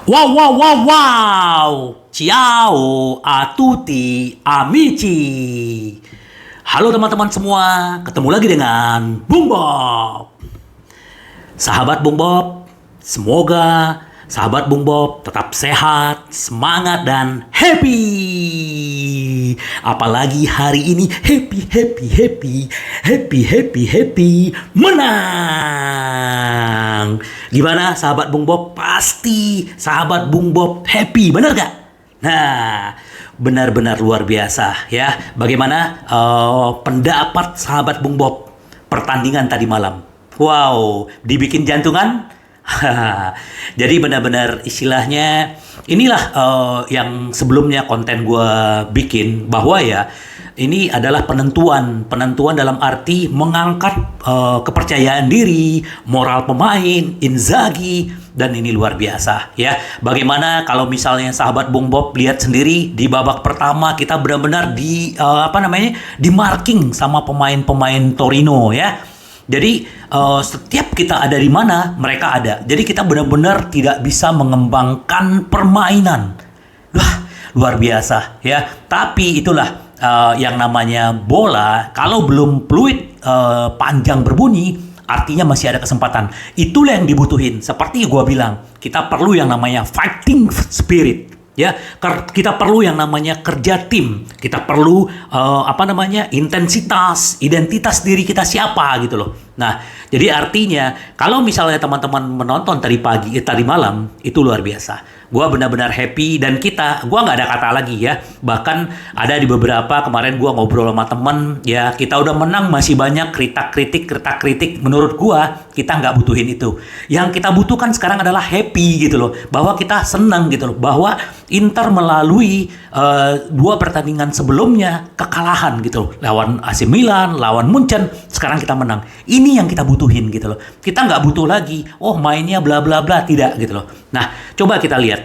Wow, wow, wow, wow. Ciao a tutti amici. Halo teman-teman semua, ketemu lagi dengan Bung Bob. Sahabat Bung Bob, semoga sahabat Bung Bob tetap sehat, semangat, dan happy. Apalagi hari ini happy, happy, happy, happy, happy, happy, menang. Gimana sahabat Bung Bob? Pasti sahabat Bung Bob happy, bener gak? Nah, benar-benar luar biasa ya. Bagaimana pendapat sahabat Bung Bob pertandingan tadi malam? Wow, dibikin jantungan? Jadi benar-benar istilahnya inilah yang sebelumnya konten gue bikin bahwa ya ini adalah penentuan dalam arti mengangkat kepercayaan diri, moral pemain, Inzaghi, dan ini luar biasa ya. Bagaimana kalau misalnya sahabat Bung Bob lihat sendiri di babak pertama kita benar-benar di marking sama pemain-pemain Torino ya. Jadi setiap kita ada di mana mereka ada. Jadi kita benar-benar tidak bisa mengembangkan permainan. Wah, luar biasa ya. Tapi itulah yang namanya bola. Kalau belum fluid panjang berbunyi, artinya masih ada kesempatan. Itulah yang dibutuhin. Seperti gue bilang, kita perlu yang namanya fighting spirit. Ya, kita perlu yang namanya kerja tim. Kita perlu intensitas, identitas diri kita siapa gitu loh. Nah, jadi artinya kalau misalnya teman-teman menonton tadi malam itu luar biasa. Gua benar-benar happy dan gua nggak ada kata lagi ya. Bahkan ada di beberapa kemarin gua ngobrol sama temen ya, kita udah menang masih banyak kritik. Menurut gua kita nggak butuhin itu. Yang kita butuhkan sekarang adalah happy gitu loh, bahwa kita senang gitu loh, bahwa Inter melalui dua pertandingan sebelumnya kekalahan gitu loh, lawan AC Milan, lawan Munchen, sekarang kita menang. Ini yang kita butuhin gitu loh. Kita nggak butuh lagi, oh mainnya bla bla bla, tidak gitu loh. Nah, coba kita lihat.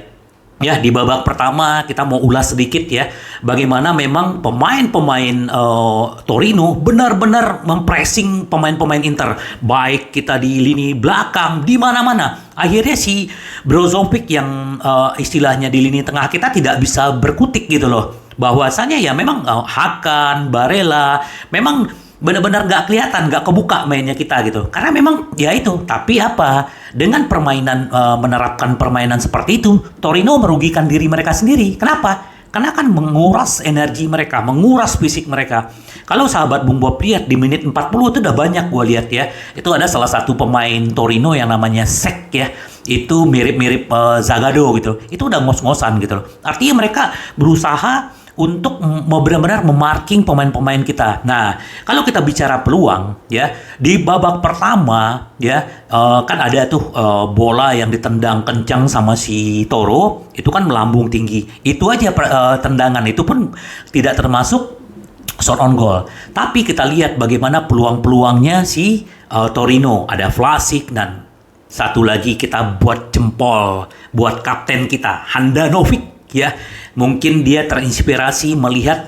Ya, di babak pertama kita mau ulas sedikit ya, bagaimana memang pemain-pemain Torino benar-benar mempressing pemain-pemain Inter, baik kita di lini belakang, di mana-mana. Akhirnya si Brozovic yang istilahnya di lini tengah kita tidak bisa berkutik gitu loh. Bahwasanya ya memang Hakan, Barella, memang benar-benar nggak kelihatan, nggak kebuka mainnya kita gitu. Karena memang ya itu. Tapi apa? Dengan permainan menerapkan permainan seperti itu, Torino merugikan diri mereka sendiri. Kenapa? Karena kan menguras energi mereka, menguras fisik mereka. Kalau sahabat Bung Bob lihat di menit 40 itu udah banyak gue lihat ya. Itu ada salah satu pemain Torino yang namanya Sek ya. Itu mirip-mirip Zagadou gitu. Itu udah ngos-ngosan gitu loh. Artinya mereka berusaha untuk benar-benar memarking pemain-pemain kita. Nah, kalau kita bicara peluang, ya di babak pertama, ya kan ada tuh bola yang ditendang kencang sama si Toro, itu kan melambung tinggi. Itu aja tendangan itu pun tidak termasuk shot on goal. Tapi kita lihat bagaimana peluang-peluangnya si Torino. Ada Vlasic dan satu lagi kita buat jempol buat kapten kita Handanovic ya. Mungkin dia terinspirasi melihat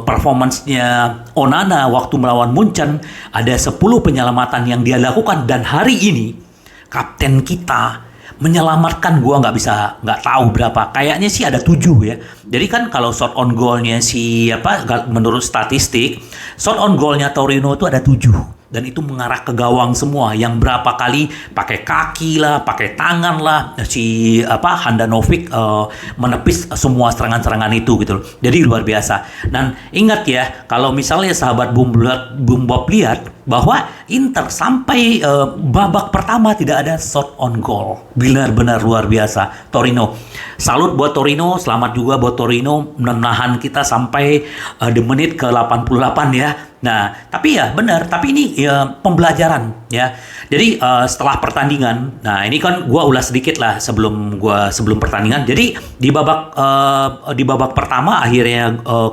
performance-nya Onana waktu melawan Munchen. Ada 10 penyelamatan yang dia lakukan. Dan hari ini, kapten kita menyelamatkan, gua nggak tahu berapa. Kayaknya sih ada 7 ya. Jadi kan kalau shot on goal-nya menurut statistik, shot on goal-nya Torino itu ada 7. Dan itu mengarah ke gawang semua. Yang berapa kali pakai kaki lah, pakai tangan lah, si Handanovic menepis semua serangan-serangan itu gitu loh. Jadi luar biasa. Dan ingat ya, kalau misalnya sahabat Bung Bob lihat bahwa Inter sampai babak pertama tidak ada shot on goal. Benar-benar luar biasa Torino. Salut buat Torino, selamat juga buat Torino menahan kita sampai di menit ke 88 ya. Nah, tapi ya benar, tapi ini ya pembelajaran ya. Jadi setelah pertandingan, nah ini kan gua ulas sedikit lah sebelum pertandingan. Jadi di babak pertama akhirnya 0-0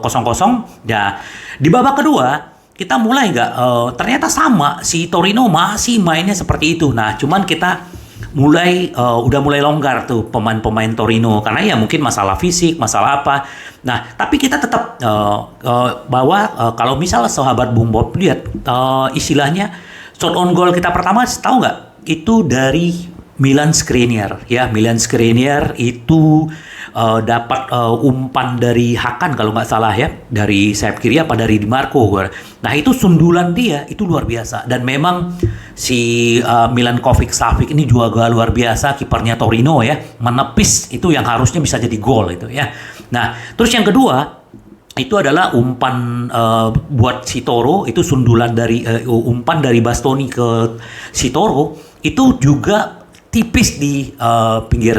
ya. Di babak kedua kita mulai ternyata sama, si Torino masih mainnya seperti itu. Nah, cuman kita udah mulai longgar tuh pemain-pemain Torino karena ya mungkin masalah fisik, masalah apa. Nah, tapi kita tetap bahwa kalau misalnya sahabat Bung Bob lihat istilahnya shot on goal kita pertama, tahu nggak? Itu dari Milan Skriniar ya. Milan Skriniar itu dapat umpan dari Hakan kalau nggak salah ya, dari sayap kiri apa dari Di Marco. Nah itu sundulan dia itu luar biasa, dan memang si Milankovic Savic ini juga luar biasa, kipernya Torino ya, menepis itu yang harusnya bisa jadi gol itu ya. Nah terus yang kedua itu adalah umpan buat si Toro, itu sundulan dari umpan dari Bastoni ke si Toro, itu juga tipis di pinggir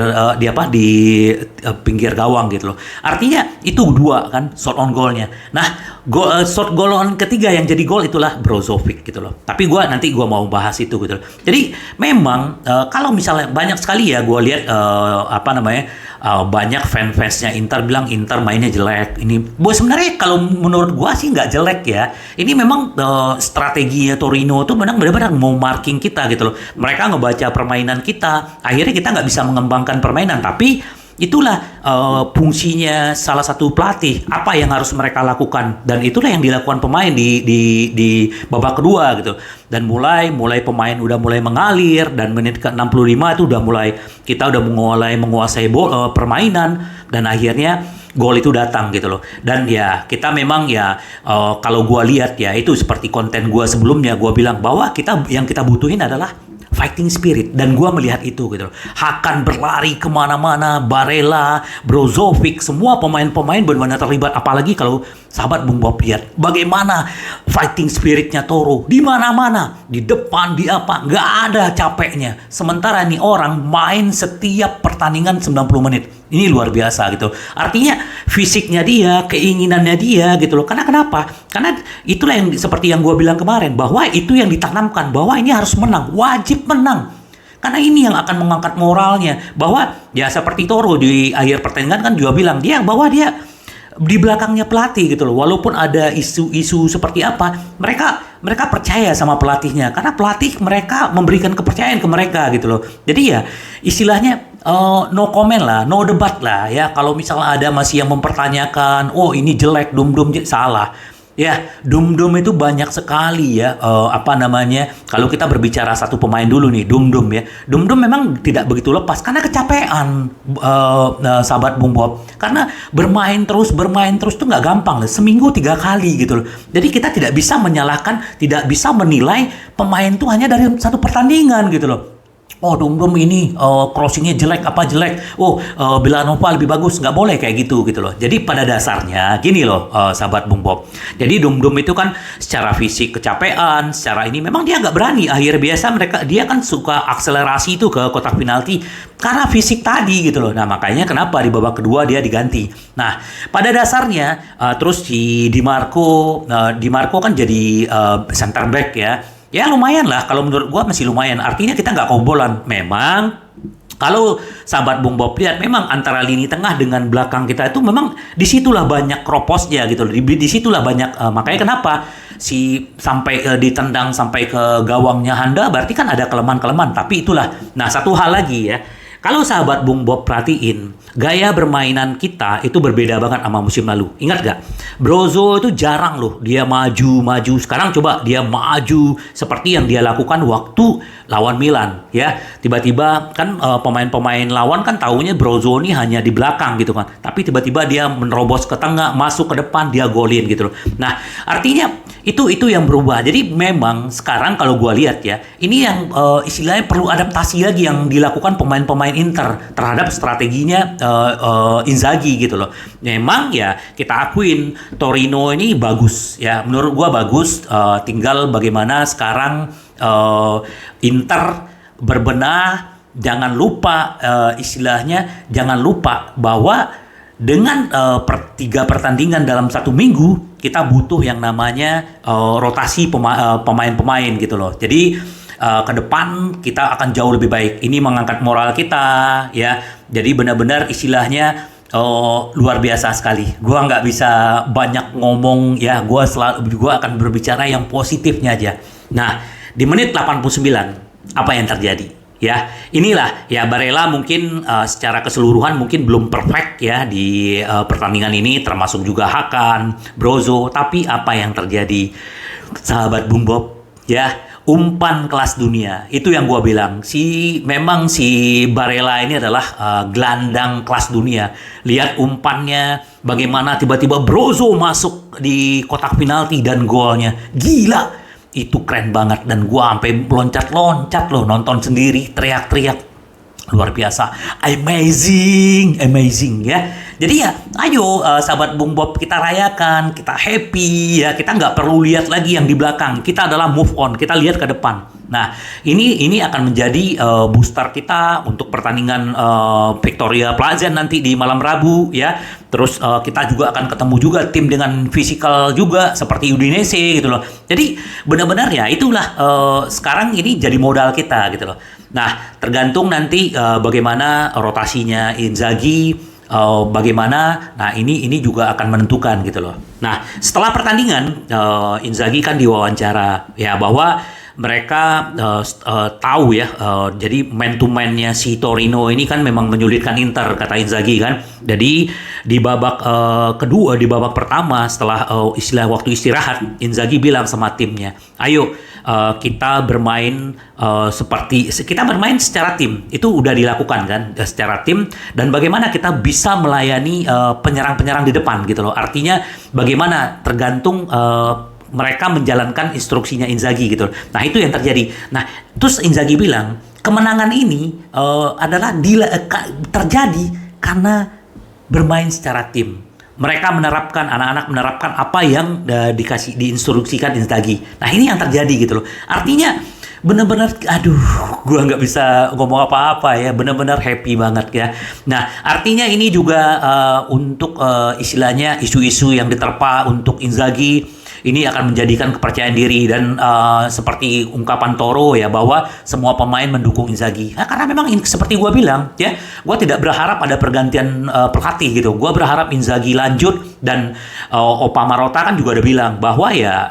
pinggir gawang gitu loh. Artinya itu dua kan shot on goalnya. Nah, shot goal on ketiga yang jadi gol itulah Brozovic gitu loh. Tapi nanti gua mau bahas itu gitu loh. Jadi memang kalau misalnya banyak sekali ya gua lihat banyak fan-fansnya Inter bilang Inter mainnya jelek. Ini sebenarnya kalau menurut gua sih nggak jelek ya. Ini memang strateginya Torino tuh benar-benar mau marking kita gitu loh. Mereka ngebaca permainan kita, akhirnya kita nggak bisa mengembangkan permainan. Tapi itulah fungsinya salah satu pelatih, apa yang harus mereka lakukan, dan itulah yang dilakukan pemain di babak kedua gitu. Dan mulai pemain udah mulai mengalir, dan menit ke 65 itu kita udah mulai menguasai permainan, dan akhirnya gol itu datang gitu loh. Dan ya kita memang ya kalau gua lihat ya, itu seperti konten gua sebelumnya, gua bilang bahwa yang kita butuhin adalah fighting spirit, dan gua melihat itu gitu loh. Hakan berlari kemana-mana, Barella, Brozovic, semua pemain-pemain benar-benar terlibat. Apalagi kalau sahabat Bung Bob lihat bagaimana fighting spiritnya Toro di mana-mana, di depan, di apa, nggak ada capeknya. Sementara nih orang main setiap pertandingan 90 menit. Ini luar biasa gitu. Artinya fisiknya dia, keinginannya dia gitu loh. Karena kenapa? Karena itulah yang seperti yang gue bilang kemarin, bahwa itu yang ditanamkan, bahwa ini harus menang, wajib menang. Karena ini yang akan mengangkat moralnya. Bahwa ya seperti Toro di akhir pertandingan kan juga bilang bahwa dia di belakangnya pelatih gitu loh. Walaupun ada isu-isu seperti apa, mereka percaya sama pelatihnya, karena pelatih mereka memberikan kepercayaan ke mereka gitu loh. Jadi ya istilahnya no comment lah, no debat lah ya. Kalau misalnya ada masih yang mempertanyakan, oh ini jelek, dum-dum, salah. Ya, dum-dum itu banyak sekali ya, kalau kita berbicara satu pemain dulu nih, dum-dum ya. Dum-dum memang tidak begitu lepas karena kecapean, sahabat Bung Bob. Karena bermain terus tuh nggak gampang loh. Seminggu 3 kali gitu loh. Jadi kita tidak bisa menyalahkan, tidak bisa menilai pemain tuh hanya dari satu pertandingan gitu loh. Oh Dum-Dum ini crossingnya jelek, Belanova lebih bagus, nggak boleh kayak gitu loh. Jadi pada dasarnya gini loh, sahabat Bung Bob. Jadi Dum-Dum itu kan secara fisik kecapean, secara ini memang dia nggak berani. Akhir biasa dia kan suka akselerasi itu ke kotak penalti karena fisik tadi gitu loh. Nah makanya kenapa di babak kedua dia diganti. Nah pada dasarnya terus Di Marco kan jadi center back ya. Ya lumayan lah, kalau menurut gua masih lumayan. Artinya kita nggak kebobolan. Memang kalau sahabat Bung Bob lihat, memang antara lini tengah dengan belakang kita itu memang disitulah banyak kroposnya gitu loh. Disitulah banyak, makanya kenapa sampai ditendang sampai ke gawangnya Handa, berarti kan ada kelemahan-kelemahan. Tapi itulah. Nah satu hal lagi ya. Kalau sahabat Bung Bob perhatiin, gaya bermainan kita itu berbeda banget sama musim lalu. Ingat gak? Brozo itu jarang loh dia maju. Sekarang coba dia maju seperti yang dia lakukan waktu lawan Milan ya. Tiba-tiba kan pemain-pemain lawan kan taunya Brozo ini hanya di belakang gitu kan. Tapi tiba-tiba dia menerobos ke tengah, masuk ke depan, dia golin gitu loh. Nah, artinya itu yang berubah. Jadi memang sekarang kalau gua lihat ya, ini yang istilahnya perlu adaptasi lagi yang dilakukan pemain-pemain Inter terhadap strateginya Inzaghi gitu loh. Memang ya kita akuin Torino ini bagus ya, menurut gua bagus. Tinggal bagaimana sekarang Inter berbenah. Jangan lupa jangan lupa bahwa dengan 3 pertandingan dalam 1 minggu kita butuh yang namanya rotasi pemain-pemain gitu loh. Jadi ke depan kita akan jauh lebih baik. Ini mengangkat moral kita ya. Jadi benar-benar istilahnya luar biasa sekali. Gua nggak bisa banyak ngomong ya. Gua akan berbicara yang positifnya aja. Nah, di menit 89 apa yang terjadi? Ya, inilah ya Barella mungkin secara keseluruhan mungkin belum perfect ya di pertandingan ini, termasuk juga Hakan, Brozo. Tapi apa yang terjadi, sahabat Bung Bob? Ya, umpan kelas dunia. Itu yang gua bilang. Memang si Barella ini adalah gelandang kelas dunia. Lihat umpannya, bagaimana tiba-tiba Brozo masuk di kotak penalti dan golnya. Gila. Itu keren banget dan gua sampai loncat-loncat loh nonton sendiri, teriak-teriak. Luar biasa, amazing ya. Jadi ya, ayo sahabat Bung Bob, kita rayakan, kita happy ya. Kita nggak perlu lihat lagi yang di belakang. Kita adalah move on, kita lihat ke depan. Nah, ini akan menjadi booster kita untuk pertandingan Victoria Plaza nanti di malam Rabu ya. Terus kita juga akan ketemu juga tim dengan fisikal juga seperti Udinese gitu loh. Jadi benar-benar ya itulah sekarang ini jadi modal kita gitu loh. Nah, tergantung nanti bagaimana rotasinya Inzaghi, bagaimana. Nah, ini juga akan menentukan gitu loh. Nah, setelah pertandingan Inzaghi kan diwawancara ya bahwa mereka tahu ya, jadi man to man-nya si Torino ini kan memang menyulitkan Inter, kata Inzaghi kan. Jadi di babak kedua, di babak pertama setelah waktu istirahat, Inzaghi bilang sama timnya, ayo kita bermain kita bermain secara tim. Itu udah dilakukan kan secara tim, dan bagaimana kita bisa melayani penyerang-penyerang di depan gitu loh. Artinya bagaimana tergantung mereka menjalankan instruksinya Inzaghi gitu. Nah, itu yang terjadi. Nah, terus Inzaghi bilang, kemenangan ini adalah terjadi karena bermain secara tim. Mereka anak-anak menerapkan apa yang diinstruksikan Inzaghi. Nah, ini yang terjadi gitu loh. Artinya benar-benar, gua nggak bisa ngomong apa-apa ya, benar-benar happy banget ya. Nah, artinya ini juga untuk istilahnya isu-isu yang diterpa untuk Inzaghi, ini akan menjadikan kepercayaan diri dan seperti ungkapan Toro ya bahwa semua pemain mendukung Inzaghi. Nah, karena memang seperti gue bilang ya, gue tidak berharap ada pergantian pelatih gitu. Gue berharap Inzaghi lanjut, dan Opa Marotta kan juga udah bilang bahwa ya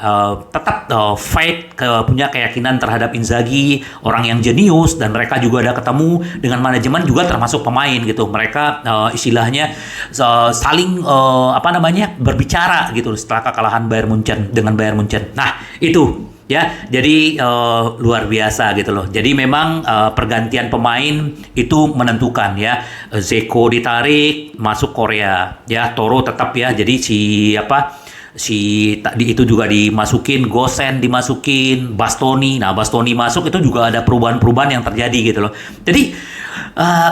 tetap fight punya keyakinan terhadap Inzaghi, orang yang jenius, dan mereka juga ada ketemu dengan manajemen juga termasuk pemain gitu. Mereka istilahnya saling berbicara gitu setelah kekalahan dengan Bayern Munchen. Nah, itu ya. Jadi luar biasa gitu loh. Jadi memang pergantian pemain itu menentukan ya. Zeko ditarik masuk Korea ya, Toro tetap ya. Jadi tadi itu juga dimasukin, Gosen dimasukin, Bastoni. Nah, Bastoni masuk itu juga ada perubahan-perubahan yang terjadi gitu loh. Jadi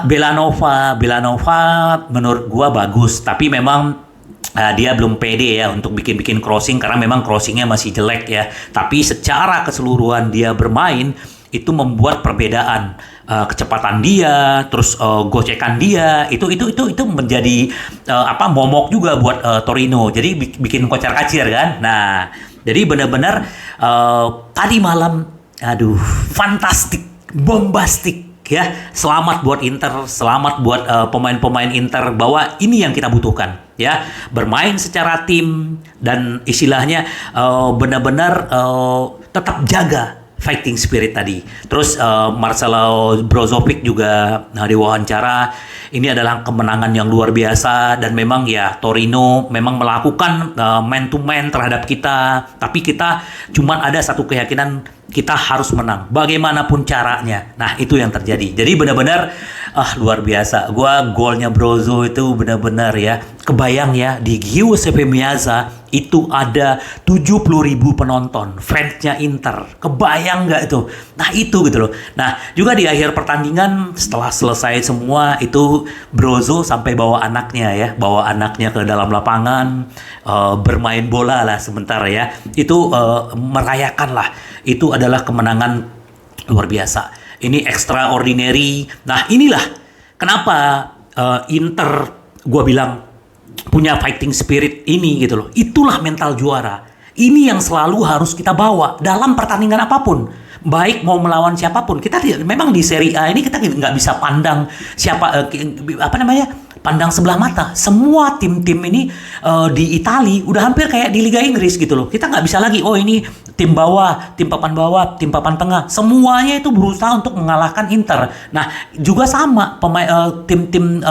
Belanova menurut gua bagus, tapi memang dia belum pede ya untuk bikin crossing, karena memang crossingnya masih jelek ya. Tapi secara keseluruhan dia bermain itu membuat perbedaan. Kecepatan dia, terus gocekan dia, itu menjadi momok juga buat Torino. Jadi bikin kocar-kacir kan. Nah, jadi benar-benar tadi malam, fantastik, bombastik. Ya, selamat buat Inter, selamat buat pemain-pemain Inter, bahwa ini yang kita butuhkan ya, bermain secara tim dan istilahnya benar-benar tetap jaga fighting spirit tadi. Terus Marcelo Brozovic juga diwawancara, ini adalah kemenangan yang luar biasa, dan memang ya Torino memang melakukan man to man terhadap kita, tapi kita cuma ada satu keyakinan, kita harus menang bagaimanapun caranya. Nah, itu yang terjadi. Jadi benar-benar luar biasa. Golnya Brozo itu benar-benar ya, kebayang ya, di Giuseppe Meazza itu ada 70.000 penonton, fansnya Inter. Kebayang nggak itu? Nah, itu gitu loh. Nah, juga di akhir pertandingan setelah selesai semua itu, Brozo sampai bawa anaknya ke dalam lapangan, bermain bola lah sebentar ya. Itu merayakan lah. Itu adalah kemenangan luar biasa. Ini extraordinary. Nah, inilah kenapa Inter, gue bilang, punya fighting spirit ini gitu loh. Itulah mental juara. Ini yang selalu harus kita bawa dalam pertandingan apapun. Baik mau melawan siapapun. Kita memang di Serie A ini kita nggak bisa pandang pandang sebelah mata. Semua tim-tim ini di Italia udah hampir kayak di Liga Inggris gitu loh. Kita nggak bisa lagi, ini tim bawah, tim papan tengah. Semuanya itu berusaha untuk mengalahkan Inter. Nah, juga sama tim-tim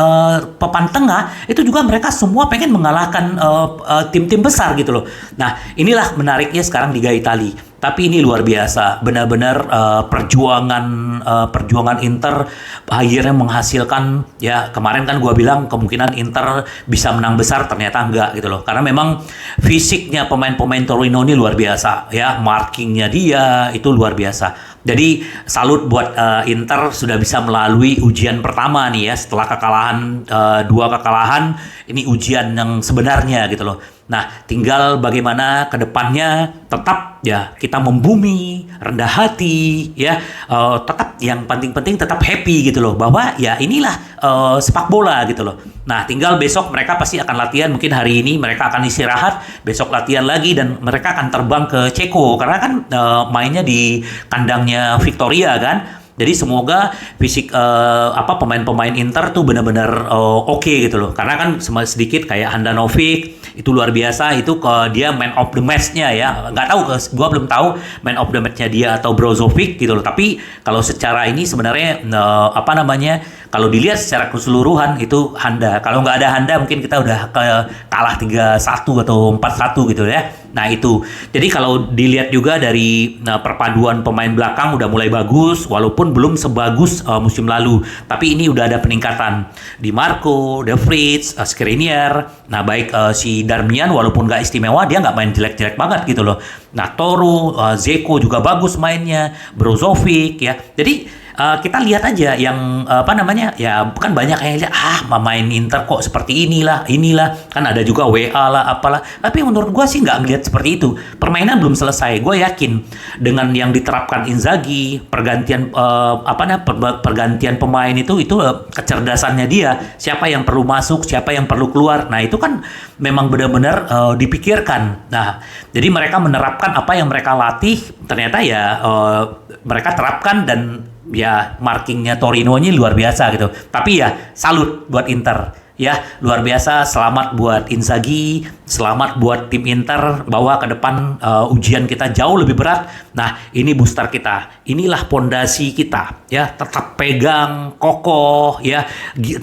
papan tengah itu juga mereka semua pengen mengalahkan tim-tim besar gitu loh. Nah, inilah menariknya sekarang Liga Italia. Tapi ini luar biasa, benar-benar perjuangan Inter akhirnya menghasilkan, ya kemarin kan gua bilang kemungkinan Inter bisa menang besar, ternyata enggak gitu loh. Karena memang fisiknya pemain-pemain Torino ini luar biasa, ya markingnya dia itu luar biasa. Jadi salut buat Inter sudah bisa melalui ujian pertama nih ya, setelah kekalahan, dua kekalahan, ini ujian yang sebenarnya gitu loh. Nah, tinggal bagaimana ke depannya tetap ya kita membumi, rendah hati, ya tetap yang penting-penting tetap happy gitu loh, bahwa ya inilah sepak bola gitu loh. Nah, tinggal besok mereka pasti akan latihan, mungkin hari ini mereka akan istirahat, besok latihan lagi dan mereka akan terbang ke Ceko karena kan mainnya di kandangnya Victoria kan. Jadi semoga fisik pemain-pemain Inter tuh benar-benar oke gitu loh. Karena kan sedikit kayak Handanovic itu luar biasa, itu dia man of the match-nya ya. Nggak tahu, gua belum tahu man of the match-nya dia atau Brozovic gitu loh. Tapi kalau secara ini sebenarnya kalau dilihat secara keseluruhan itu Handa. Kalau nggak ada Handa mungkin kita udah kalah 3-1 atau 4-1 gitu ya. Nah itu. Jadi kalau dilihat juga dari perpaduan pemain belakang udah mulai bagus, walaupun belum sebagus musim lalu. Tapi ini udah ada peningkatan. Di Marco, De Vrij, Skriniar. Nah baik si Darmian walaupun nggak istimewa, dia nggak main jelek-jelek banget gitu loh. Nah Toro, Zeko juga bagus mainnya. Brozovic ya. Jadi kita lihat aja yang ya bukan banyak yang lihat main Inter kok seperti inilah kan ada juga WA lah apalah, tapi menurut gue sih nggak ngelihat seperti itu. Permainan belum selesai. Gue yakin dengan yang diterapkan Inzaghi, pergantian pergantian pemain itu kecerdasannya dia, siapa yang perlu masuk, siapa yang perlu keluar. Nah itu kan memang benar-benar dipikirkan. Nah jadi mereka menerapkan apa yang mereka latih, ternyata ya mereka terapkan dan ya markingnya Torino ini luar biasa gitu. Tapi ya salut buat Inter. Ya luar biasa, selamat buat Inzaghi, selamat buat tim Inter bahwa ke depan ujian kita jauh lebih berat. Nah ini booster kita, inilah pondasi kita ya, tetap pegang kokoh ya,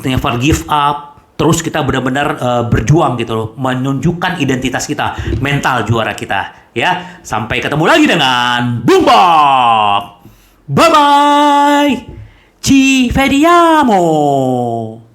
never give up. Terus kita benar-benar berjuang gitu loh, menunjukkan identitas kita, mental juara kita ya. Sampai ketemu lagi dengan Boom Bob. Bye bye. Ci vediamo.